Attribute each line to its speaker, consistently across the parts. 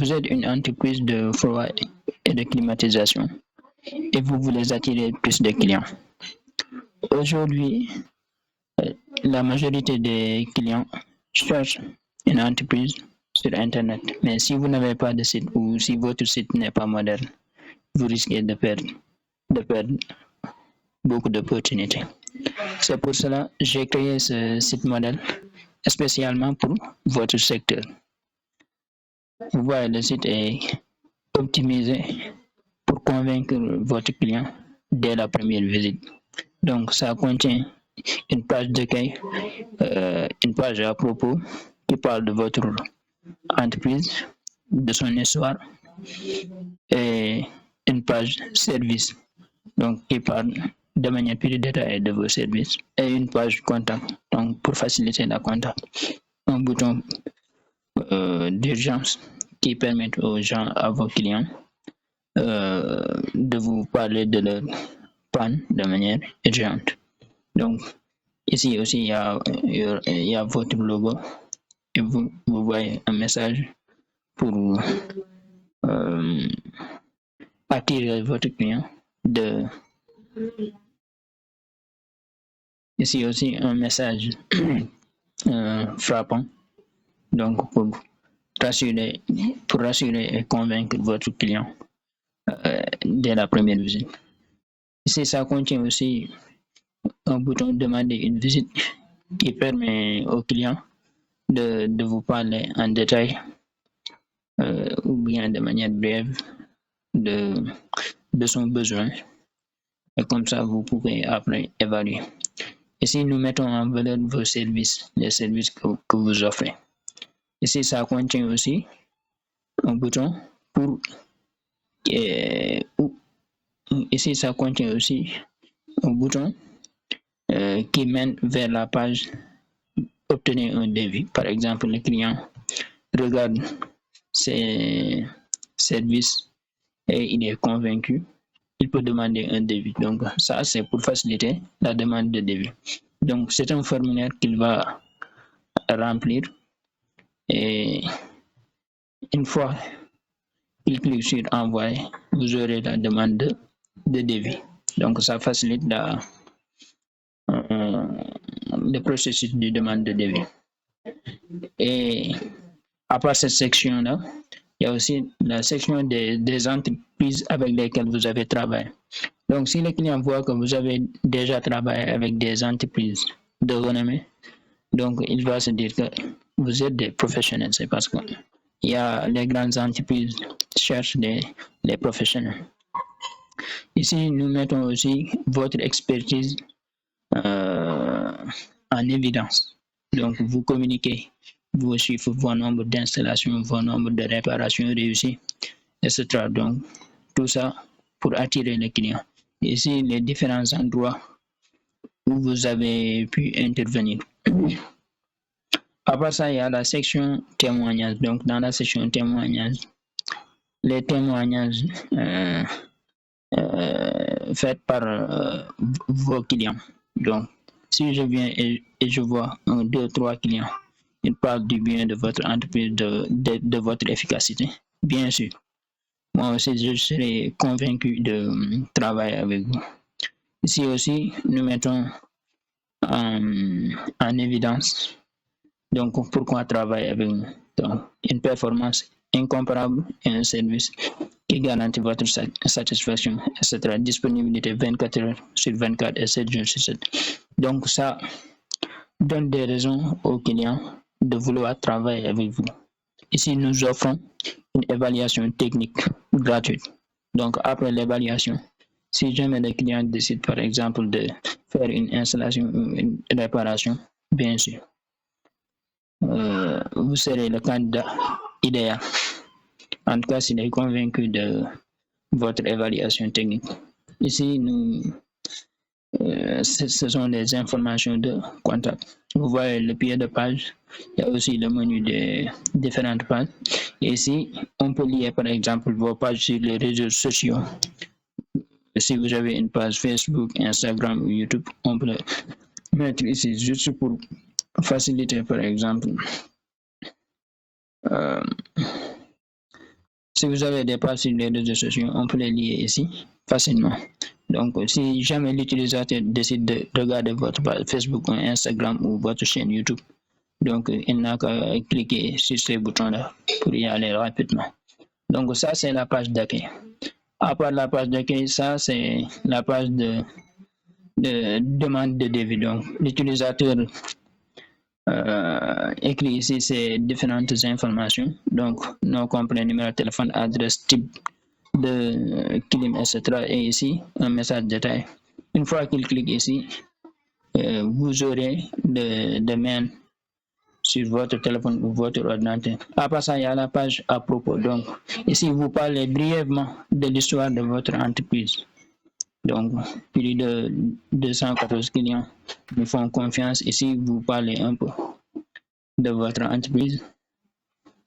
Speaker 1: vous êtes une entreprise de froid et de climatisation et vous voulez attirer plus de clients. Aujourd'hui, la majorité des clients cherchent une entreprise sur Internet. Mais si vous n'avez pas de site ou si votre site n'est pas moderne, vous risquez de perdre beaucoup d'opportunités. C'est pour cela que j'ai créé ce site modèle spécialement pour votre secteur. Vous voyez, le site est optimisé pour convaincre votre client dès la première visite. Donc, ça contient une page d'accueil, une page à propos qui parle de votre entreprise, de son histoire, et une page service, donc qui parle de manière plus détaillée de vos services, et une page contact, donc pour faciliter la contact, un bouton d'urgence qui permet aux gens, à vos clients, de vous parler de leur panne de manière urgente. Donc, ici aussi, il y a votre logo et vous voyez un message pour attirer votre client. Ici aussi, un message frappant, donc pour rassurer et convaincre votre client dès la première visite. Ici, ça contient aussi un bouton demander une visite qui permet au client de vous parler en détail ou bien de manière brève de son besoin, et comme ça vous pouvez après évaluer. Ici, nous mettons en valeur vos services, les services que vous offrez. Ici, ça contient aussi un bouton pour ici, ça contient aussi un bouton qui mène vers la page obtenir un devis. Par exemple, le client regarde ses services et il est convaincu, il peut demander un devis. Donc ça, c'est pour faciliter la demande de devis. Donc c'est un formulaire qu'il va remplir et une fois qu'il clique sur envoyer, vous aurez la demande de devis. Donc ça facilite le processus de demande de devis. Et à part cette section-là, il y a aussi la section des entreprises avec lesquelles vous avez travaillé. Donc, si le client voit que vous avez déjà travaillé avec des entreprises de renommée, donc il va se dire que vous êtes des professionnels. C'est parce que il y a les grandes entreprises qui cherchent les professionnels. Ici, nous mettons aussi votre expertise en évidence. Donc, vous communiquez vos chiffres, vos nombres d'installations, vos nombres de réparations réussies, etc. Donc, tout ça pour attirer les clients. Ici, les différents endroits où vous avez pu intervenir. À part ça, il y a la section témoignages. Donc, dans la section témoignages, les témoignages faits par vos clients. Donc, si je viens et je vois 1, 2, 3 clients, ils parlent du bien de votre entreprise, de votre efficacité. Bien sûr, moi aussi, je serai convaincu de travailler avec vous. Ici aussi, nous mettons en évidence donc pourquoi travailler avec nous. Donc, une performance incomparable et un service qui garantit votre satisfaction, etc. Disponibilité 24 heures sur 24 et 7 jours sur 7. Donc, ça donne des raisons aux clients de vouloir travailler avec vous. Ici, nous offrons une évaluation technique gratuite. Donc, après l'évaluation, si jamais le client décide, par exemple, de faire une installation ou une réparation, bien sûr, vous serez le candidat idéal. En tout cas, s'il est convaincu de votre évaluation technique. Ici, ce sont des informations de contact. Vous voyez le pied de page, il y a aussi le menu des différentes pages. Et ici, on peut lier par exemple vos pages sur les réseaux sociaux. Si vous avez une page Facebook, Instagram ou YouTube, on peut le mettre ici juste pour faciliter par exemple Si vous avez des pages sur les réseaux sociaux, on peut les lier ici facilement. Donc, si jamais l'utilisateur décide de regarder votre page Facebook ou Instagram ou votre chaîne YouTube, donc il n'a qu'à cliquer sur ces boutons-là pour y aller rapidement. Donc, ça, c'est la page d'accueil. À part la page d'accueil, ça, c'est la page de demande de devis. Donc, l'utilisateur écrit ici ces différentes informations. Donc, nom complet, numéro de téléphone, adresse, type de clim, etc. Et ici, un message détail. Une fois qu'il clique ici, vous aurez de mail sur votre téléphone ou votre ordinateur. Après ça, il y a la page à propos. Donc, ici, vous parlez brièvement de l'histoire de votre entreprise. Donc, plus de 214 clients nous font confiance. Ici, vous parlez un peu de votre entreprise.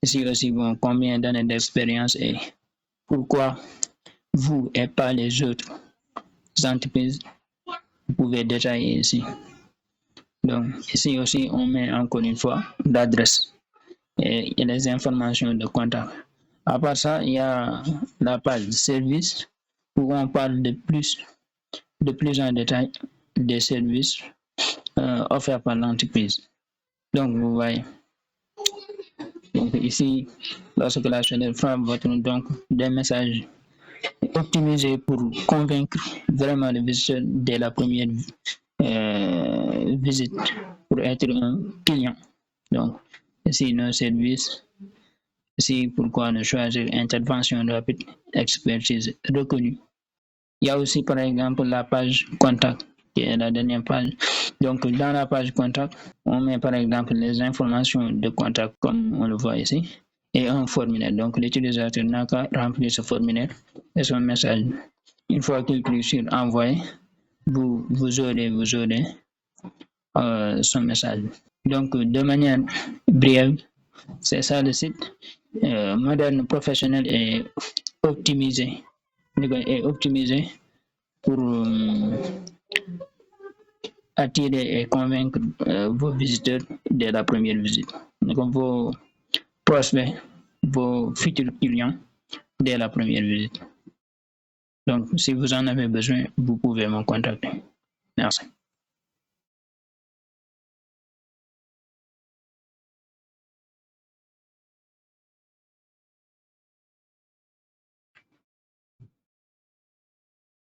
Speaker 1: Ici aussi, bon, combien d'années d'expérience et pourquoi vous et pas les autres entreprises. Vous pouvez détailler ici. Donc, ici aussi, on met encore une fois l'adresse et les informations de contact. À part ça, il y a la page de service où on parle de plus en détail des services offerts par l'entreprise. Donc, vous voyez. Donc, ici, lorsque la chaîne frappe votre donc des messages optimisés pour convaincre vraiment le visiteur dès la première visite pour être un client. Donc, ici, nos services. Ici, pourquoi ne choisir intervention rapide, expertise reconnue. Il y a aussi, par exemple, la page contact, qui est la dernière page. Donc, dans la page contact, on met, par exemple, les informations de contact, comme on le voit ici, et un formulaire. Donc, l'utilisateur n'a qu'à remplir ce formulaire et son message. Une fois qu'il clique sur envoyer, vous aurez son message. Donc, de manière brève, c'est ça le site moderne, professionnel et optimisé. Pour attirer et convaincre vos visiteurs dès la première visite. Donc, vos prospects, vos futurs clients dès la première visite. Donc, si vous en avez besoin, vous pouvez me contacter. Merci.